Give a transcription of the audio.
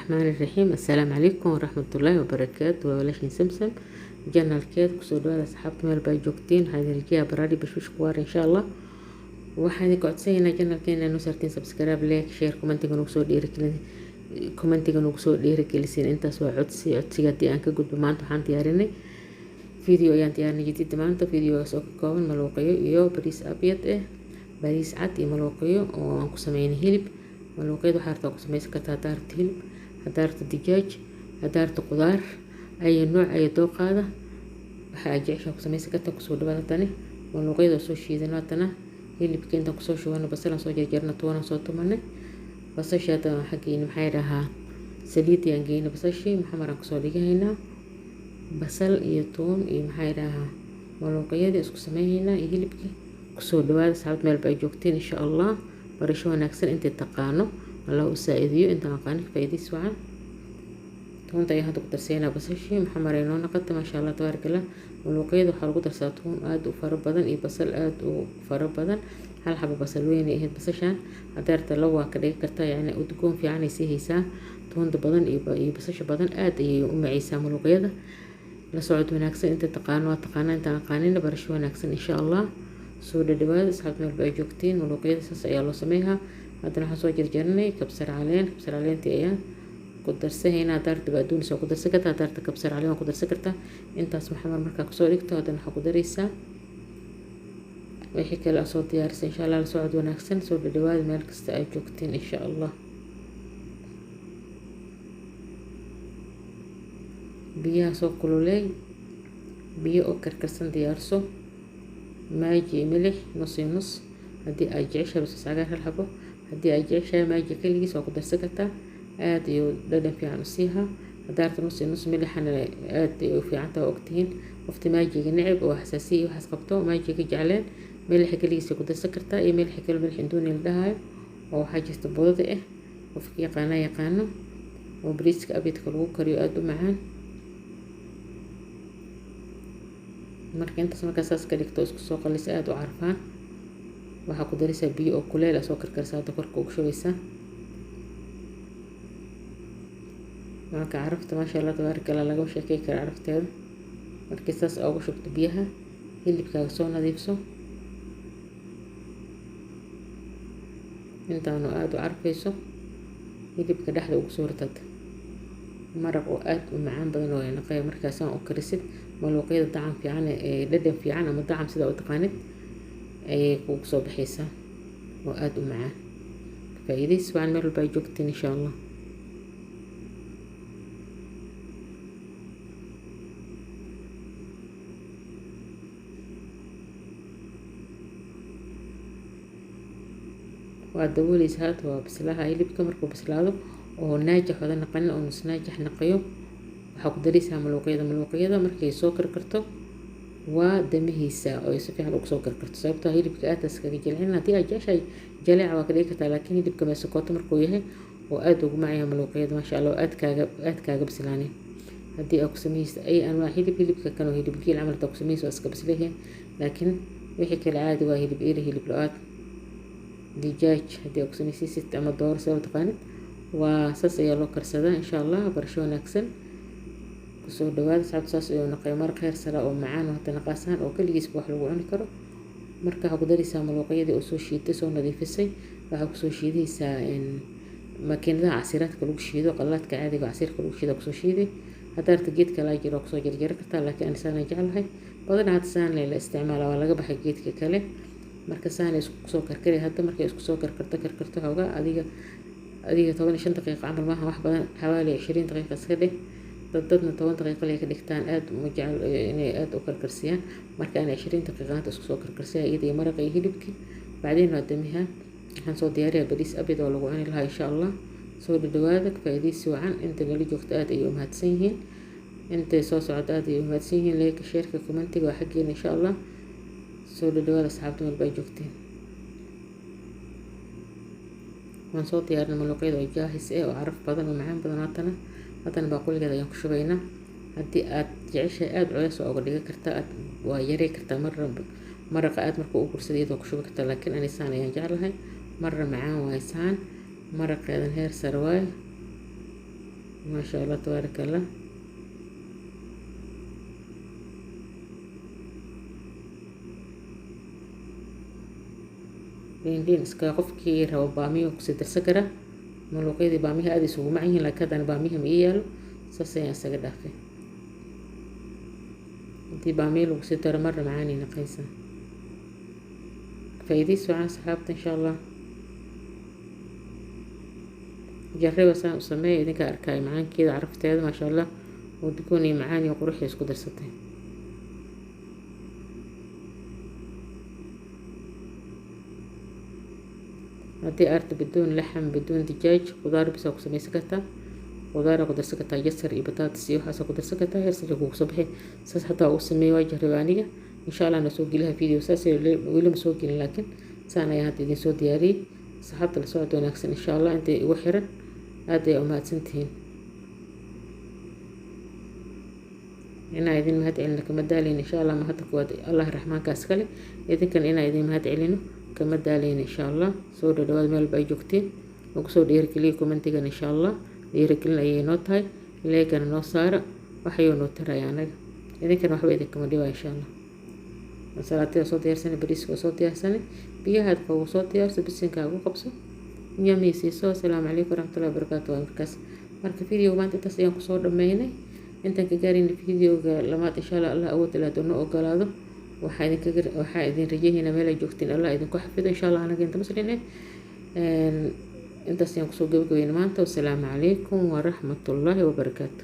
الرحمن الرحيم. السلام عليكم ورحمة الله وبركاته. ولاashين سمسم janalkeed kusoo dhawaada asxaabta meel baa joogtiin. waxaan rajeeyaa baraari bashwish kuwaar insha Allah. waxaan ku codsanaynaa janalkeena inuu sartiin subscribe, like, share, commentiga nagu soo dhiirigelisiin. intaas waa codsiga haddii aan ka gudbo. maanta waxaan diyaarinay video ayaan diyaarinay jadid maanta. videogaas oo ka kooban malooqayo iyo bariis abyad bariis cad iyo malooqayo oo aan ku sameynay hilib. malooqayada waxaa rabtaa ku samaysan kartaa haddaa rabto hilib, haddaa rabto digaaj, haddaa rabto qudaar ay nooc ay dooqaada waxaa jeceshaa ku samaysan kartaa. kusoo dhawaada tani malooqayada soo shiidana tana hilibka intaan kusoo shubano basal aan soo jarjarna toona soo tumanay basasha tan xaqiina maxay dhahaa saliid aan geeyna basashii maxamaraan kusoo dhigaynaa basal iyo toon iyo maxay dhahaa malooqayada isku sameeynaa iyo hilibki. kusoo dhawaada saacad meel baa joogtiin insha Allah. barasho wanaagsan inta taqaano Allah u saacidiyo inta aqaan faa'iidiis wacan. toonta ay hadda ku darseena basashii maxamareen oo naqata ma sha Allah tabarakallah. malooqayada waxaa lagu darsaa toon aad u faro badan iyo basal aad u faro badan. hal xabo basal weyn ay ahayd basashan hadarta la waa ka dhigi kartaa yani udgoon fiican ay haysaa. toonta badan iyo basasha badan aad ay u macaysaa malooqayada. la socod wanaagsan inta taqaano inta aqaanina barasho wanaagsan insha Allah. soo dhawaada asxaabta meel baa joogtiin. malooqayada saas ayaa loo sameeyaa. haddana waxaan soo jarjarnay kabsar caleentii ayaan ku darsahaynaa. daarta baaduunis oo ku darsan kartaa, daarta kabsar caleen oo ku darsan kartaa. intaas maxamar markaa kusoo dhigto haddana waxaa ku daraysaa wixii kale soo diyaarisa insha Allah. la socod wanaagsan. soo dhawaada meel kasta ay joogtiin insha Allah. biyaha soo kululeey, biyo oo karkarsan diyaarso, maaji milix nus haddii ay jeceshahay bas sagaar hal xabo. haddii ay jeceshahay maaji kaligiis waa ku darsan kartaa. aad iyo dhadhan fiican u siiha. hadaarta nus milixana aad ay u fiican tahay ogtihiin. qofti maajiga neceb oo xasaasiyo waxaas qabto maajiga jecleen milix kaligiis ku darsan kartaa. iyo milix kale milix indooni la dhahayo oo waxaa jirta budada qofkii yaqaano oo bariiska abyadka lagu kariyo aad u macaan. marka intaas markaa saas ka dhigto isku soo qalisa aad u carfaan. waxaa ku daraysaa biyo oo kuleel soo karkarsaa hadda korka ugu shubaysaa. marka carafta ma sha Allah tabarakallah laga sheekay kara carafteeda. markii saas ugu shubto biyaha hilibkaaga soo nadiifso intaanu aad u carfayso. hilibka dhexda ugu soo rirtad maraq oo aad u macaan badan oo naqay markaas aan u karisid. malooqayada dacam fiican dhadhan fiican ama dacam sida u taqaanid ay ku soo baxaysaa oo aad u macaan. faa'iidiis waan meel baa joogtiin insha Allah. waa dabooleysa hadda waa bislaha hilibka. markuu bislaado oo naajax wada naqan oo nus naajax naqayo waxaa ku daraysaa malooqayada markay soo karkarto waa damihiisa oo si fiican ugu soo karkarto. sababtoo hilibka aad iskaga jilcin haddii ay jeceshahay jaleec waa ka dhigi kartaa. laakiin hilibka meesakooto markuu yahay oo aad ugu macaya malooqayada ma sha Allah aad kaaga bislaanay. haddii aad ku samaysto ay anwaa hilibka kan oo hilib geel camal ku samaysto iska bislaayeen. laakiin wixii kale caadi waa hilib eeri, hilib lo-aad, digaaj haddii aad ku samaysid ama door soo taqaanid waa saas ayaa loo karsadaa insha Allah. barasho wanaagsan. kusoo dhawaada saacad saas oo naqay mar khayr sala oo macaan oo tanaqasan oo kaligiis wax lagu cuni karo. marka waxa ku daraysaa malooqayada oo soo shiiday soo nadiifisay. waxa ku soo shiidaysaa makiinada casiiradka lagu shiido qalaadka caadiga casiirka lagu shiido ku soo shiiday. hadaarta geedka la jiro ku soo jarjar kartaa. laakiin aan saan jecelahay badan aad saan la isticmaalo waa laga baxay geedka kale. marka saan isku soo karkari hadda markay isku soo karkarto xoogaa adiga 15 daqiiqo camal maaha wax badan xawaali 20 daqiiqo iska dhig. dadna 10 daqiiqo ay ka dhigtaan aad u jecel inay aad u karkarsiyaan. marka aan 20 daqiiqo isku soo karkarsiyaa iyadii maraq iyo hilibkii baadina waa damiha. waxaan soo diyaariyaa bariis abyad oo lagu cuni lahaa insha Allah. soo dhawaada faa'iidiis wacan inta la joogto aad ay u mahadsan yihiin. inta soo socda aad ay u mahadsan yihiin. like, share, commentiga waa xaqiina insha Allah. soo dhawaada asxaabta meel baa joogtiin. waan soo diyaarinay malooqayada oo jaahis oo caraf badan oo macaan badan. haddana baaquligeeda ayaan ku shubaynaa. haddii aad jeceshahay aad culays uga dhigi kartaa. aad waa yarey kartaa maraqa aad markuu u gursado iyadoo ku shubi kartaa. laakiin ani saan ayaan jeclahay. marra macaan waay saan maraqeedan heer sare waay ما شاء الله تبارك الله. لين iska qofkii rabo baamiyo ku sii darsan kara maluuqyadii baamiha aad isugu macyihiin laakiin haddana baamiha ma ii yaalo saas ayaan isaga dhaafay. haddii baamiyo lagu sii daro marna macaanay naqaysaa. faa'iidaysi wacan saxaabta insha allah. jarriba saan u sameeya idinka arkaayo macaankeeda carafteeda maasha allah udgoon iyo macaan iyo qurux isku darsatay. haddii aarta bidoon laxam bidoon dijaaj qudaar bisa ku samaysan kartaa. qudaara ku darsan kartaa yasar iyo bataatis iyo waxaasa ku darsan kartaa yasarka kugu soo bixi saas hataa ugu sameeyo waa jarriba aniga insha allah na soo geliha video saas weli ma soo gelin laakiin saan ayaan hadda idin soo diyaariyey. saxaabta la socod wanaagsan insha allah intay igu xiran aad ay u mahadsantihiin. inaa idin mahad celino kama daalin insha allah mahadda kuwaad allah raxmaankaas kale idinkan inaa idin mahad celino kama daalin insha allah. soo dhawaad meel ba ay joogtiin ugu soo dhiirigeliya commentigan insha allah dhiirigelin ayay noo tahay leegana noo saara waxayuu noo taraya anaga idinkan waxba idinkama dhiba insha allah. salaatida soo diyaarsanay bariiska soo diyaarsanay biyahaad qabow soo diyaarso bisinkaagu qabso yummy siiso. asalaamu calaykum waraxmatullahi wabarakaatu. waa markaas marka video maanta intaas ayaan kusoo dhammaynay intaan ka gaarin videoga lamaad insha allah allah awood ilaah doona ogolaado waxaa idin rajaynaa meel ay joogtiin allah idinku xafido insha allah anaga inta muslimin intaas ayaan kusoo gabagabeynay maanta. wasalaamu calaykum waraxmatullaahi wabarakaatu.